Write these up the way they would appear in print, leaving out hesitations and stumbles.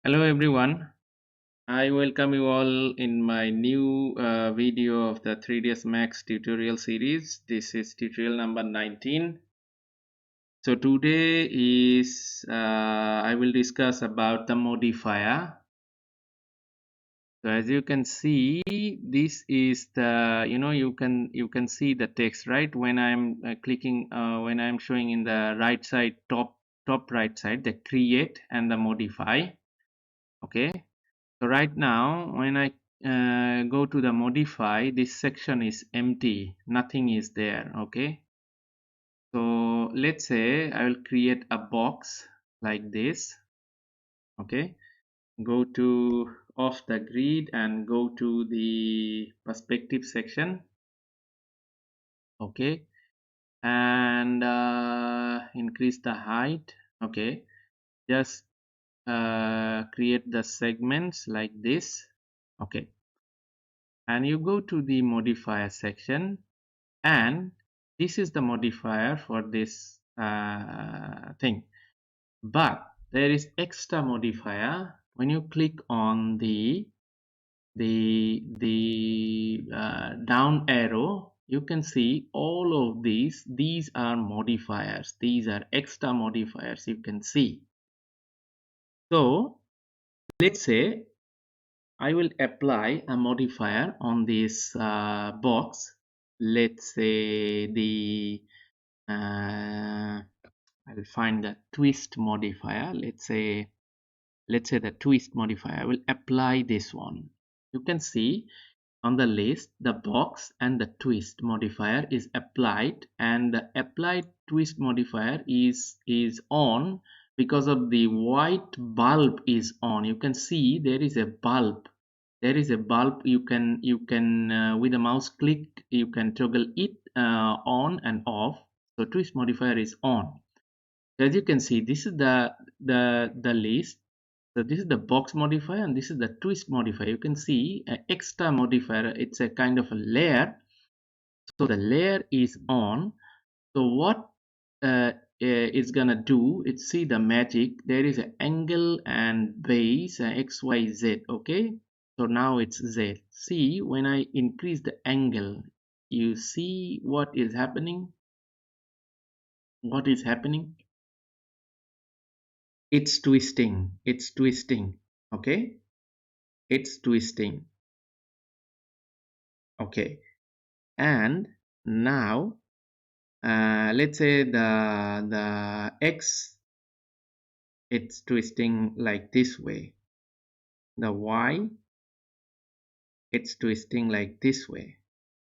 Hello everyone, I welcome you all in my new video of the 3ds Max tutorial series. This is tutorial number 19. So today is I will discuss about the modifier. So as you can see, this is the you can see the text, right? When I'm clicking when I'm showing in the right side, top right side, the create and the modify. Okay. So right now when I go to the modify, this section is empty, nothing is there. Okay, so let's say I will create a box like this. Okay, go to off the grid and go to the perspective section. Okay, and increase the height. Okay, just create the segments like this. Okay, and you go to the modifier section, and this is the modifier for this thing, but there is extra modifier. When you click on the down arrow, you can see all of these are modifiers, these are extra modifiers, you can see. So let's say I will apply a modifier on this box. Let's say I'll find the twist modifier. Let's say the twist modifier. I will apply this one. You can see on the list the box and the twist modifier is applied, and the applied twist modifier is on because of the white bulb is on. You can see there is a bulb. You can with a mouse click you can toggle it on and off. So twist modifier is on. As you can see, this is the list. So this is the box modifier and this is the twist modifier. You can see an extra modifier, it's a kind of a layer. So the layer is on. So what it's gonna do, it's see the magic. There is an angle and base, XYZ. Okay, so now it's Z. See, when I increase the angle, you see what is happening. What is happening? It's twisting. It's twisting. Okay, it's twisting. Okay, and now let's say the X, it's twisting like this way. The Y, it's twisting like this way.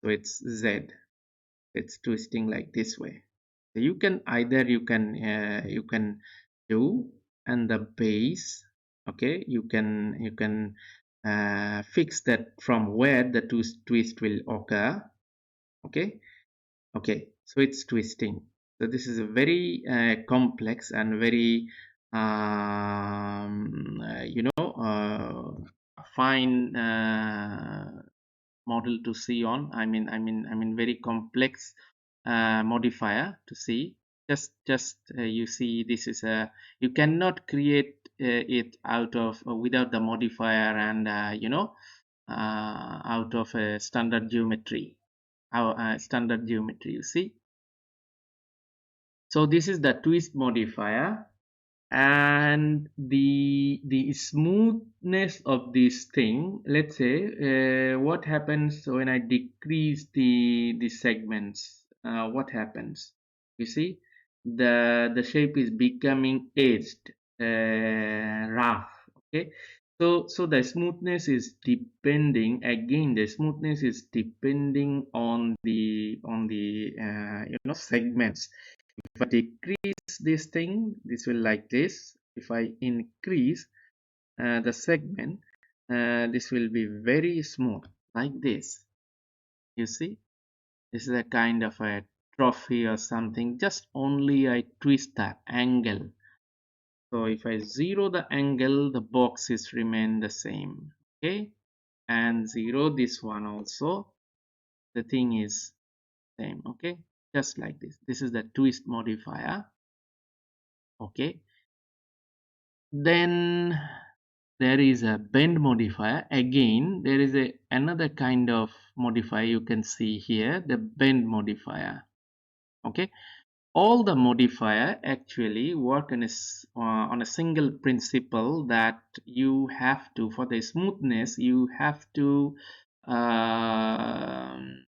So it's Z, it's twisting like this way. So you can either you can do, and the base. Okay, you can fix that from where the twist will occur. Okay, so it's twisting. So this is a very complex and very fine model to see on. I mean very complex modifier to see. Just you see, this is a, you cannot create it out of without the modifier, and out of a standard geometry, our standard geometry, you see. So this is the twist modifier, and the smoothness of this thing. Let's say what happens when I decrease the segments. What happens? You see, the shape is becoming edged, rough. Okay, so the smoothness is depending, again the smoothness is depending on the segments. If I decrease this thing, this will like this. If I increase the segment, this will be very smooth like this. You see, this is a kind of a trophy or something. Just only I twist the angle. So if I zero the angle, the boxes remain the same. Okay, and zero this one also, the thing is same. Okay, just like this. This is the twist modifier. Okay, then there is a bend modifier. Again, there is another kind of modifier you can see here, the bend modifier. Okay, all the modifier actually work on a single principle, that you have to, for the smoothness, you have to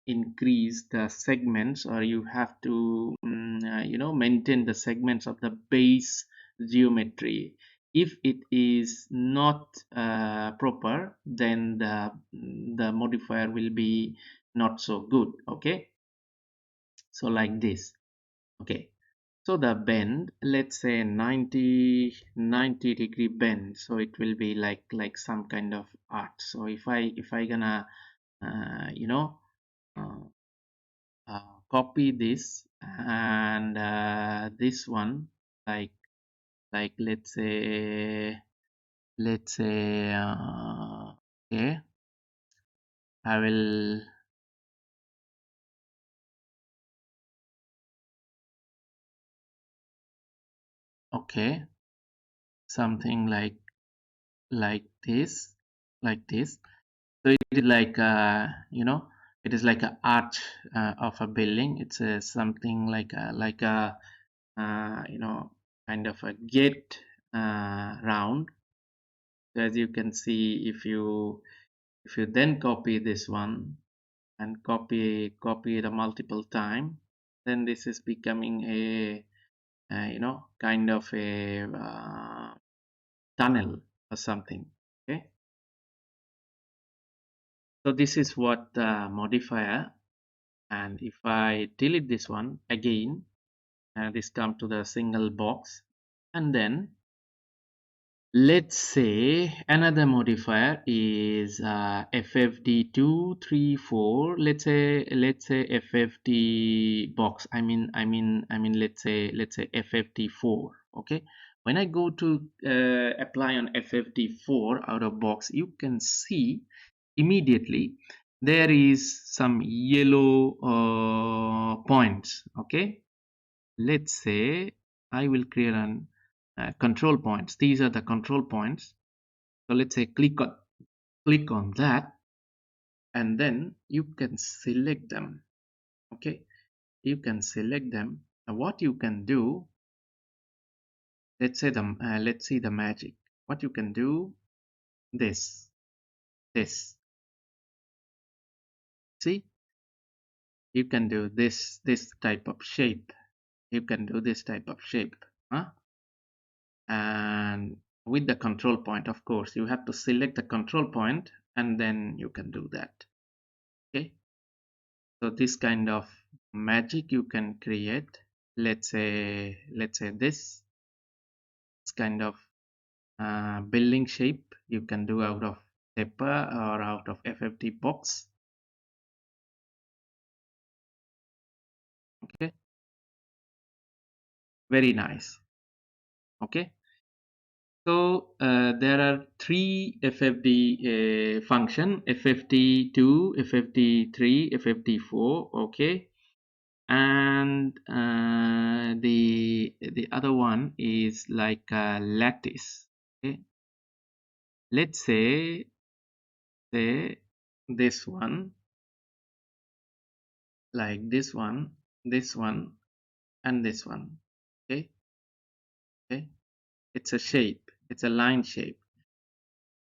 increase the segments, or you have to maintain the segments of the base geometry. If it is not proper, then the modifier will be not so good. Okay, so like this. Okay, so the bend, let's say 90 degree bend, so it will be like some kind of art. So if I gonna you know uh, copy this, and this one, like like let's say okay, I will, okay, something like this, like this. So it is like it is like a arch of a building. It's something like a kind of a gate round. So as you can see, if you then copy this one and copy it a multiple time, then this is becoming a kind of a tunnel or something. Okay, so this is what the modifier. And if I delete this one again, this come to the single box, and then let's say another modifier is FFD234. Let's say FFD box. I mean let's say FFD4. Okay, when I go to apply on FFD4 out of box, you can see immediately there is some yellow points. Okay, let's say I will create an control points. These are the control points. So let's say click on that, and then you can select them. Okay, you can select them, and what you can do, let's see the magic. What you can do, this see, you can do this type of shape. You can do this type of shape, huh? And with the control point, of course, you have to select the control point, and then you can do that. Okay, so this kind of magic you can create. Let's say this kind of building shape you can do out of paper or out of FFT box. Okay, very nice. Okay, so there are three FFD function: FFT2, FFT3, FFT4. Okay, and the other one is like a lattice. Okay, let's say this one, like this one, and this one. Okay, okay, it's a shape, it's a line shape.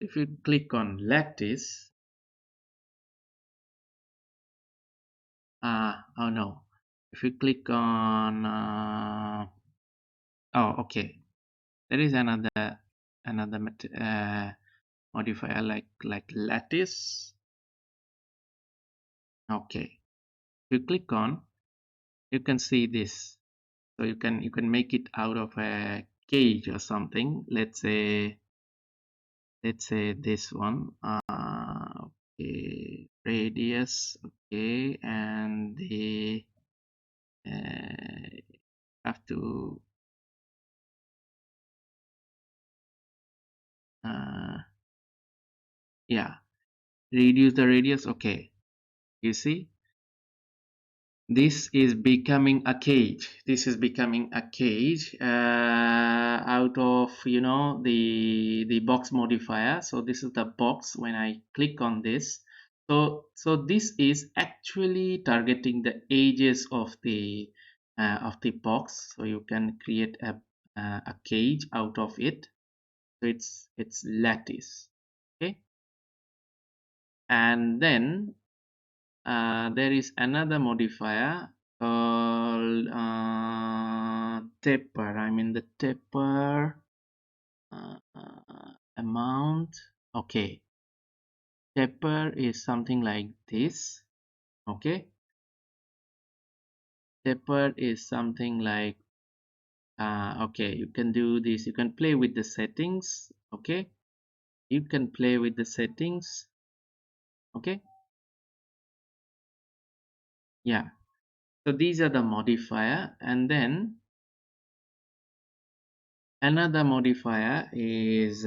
If you click on lattice, oh no, if you click on oh, okay, there is another modifier like lattice. Okay, if you click on, you can see this. So you can make it out of a cage or something. Let's say this one. Okay, radius. Okay, and the have to yeah, reduce the radius. Okay, you see, this is becoming a cage. This is becoming a cage out of, you know, the box modifier. So this is the box. When I click on this, so this is actually targeting the edges of the box. So you can create a cage out of it. So it's lattice. Okay. And then there is another modifier called taper. I mean the taper amount. Okay, taper is something like this. Okay, taper is something like okay, you can do this. You can play with the settings. Okay, you can play with the settings. Okay, yeah. So these are the modifier, and then another modifier is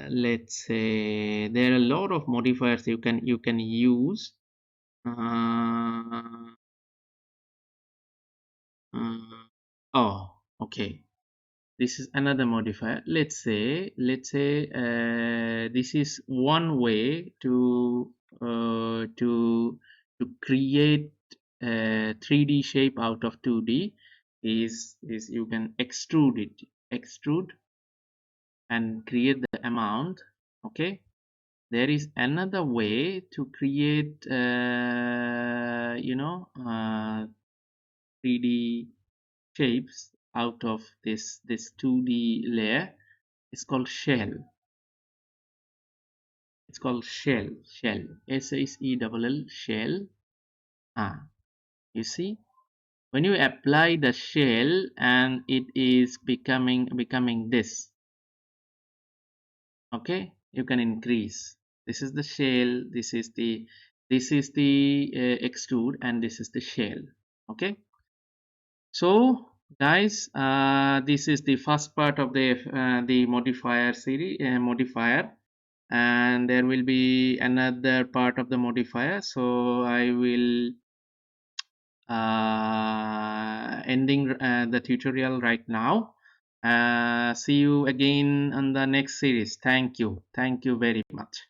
let's say there are a lot of modifiers you can use. uh, uh, oh, okay, this is another modifier. Let's say this is one way to create a 3D shape out of 2D. Is you can extrude and create the amount. Okay, there is another way to create 3D shapes out of this 2D layer. It's called shell. It's called shell. SHELL shell. Ah, you see, when you apply the shell and it is becoming this. Okay, you can increase. This is the shell. This is the extrude, and this is the shell. Okay, so guys, this is the first part of the modifier series modifier, and there will be another part of the modifier. So I will ending the tutorial right now. See you again on the next series. Thank you very much.